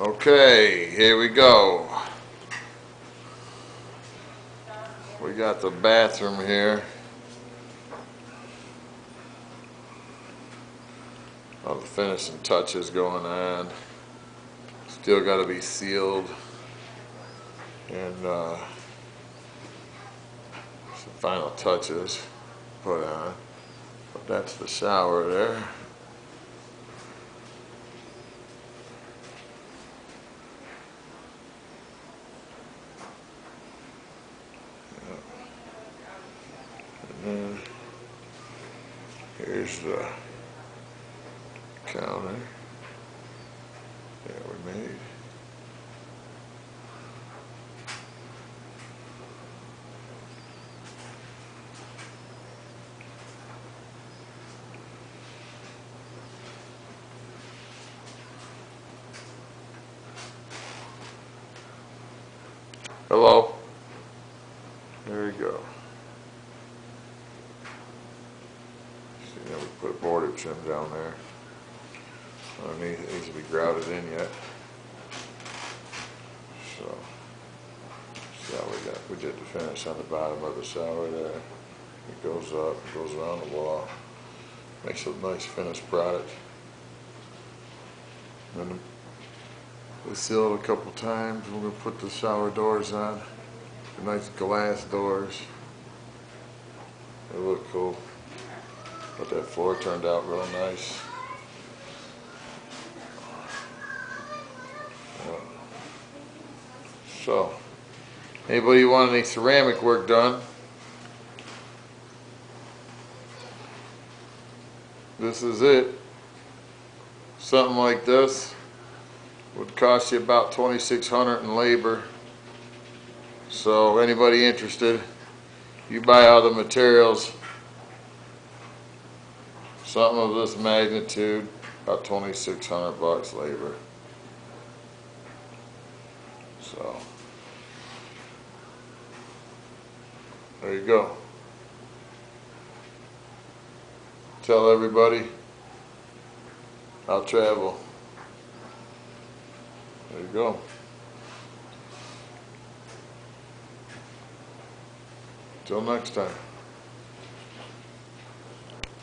Okay, here we go. We got the bathroom here. All the finishing touches going on. Still got to be sealed and some final touches put on. But that's the shower there. And then here's the counter that we made. Hello. There we go. See, now we put a border trim down there. Underneath it needs to be grouted in yet. So, see how we did the finish on the bottom of the shower there. It goes up, it goes around the wall. Makes a nice finished product. And then we sealed a couple times. We're going to put the shower doors on. The nice glass doors. They look cool. But that floor turned out real nice. So, anybody want any ceramic work done? This is it. Something like this would cost you about $2,600 in labor. So anybody interested, you buy all the materials, something of this magnitude, about $2,600 labor. So there you go. Tell everybody I'll travel. There you go. Till next time.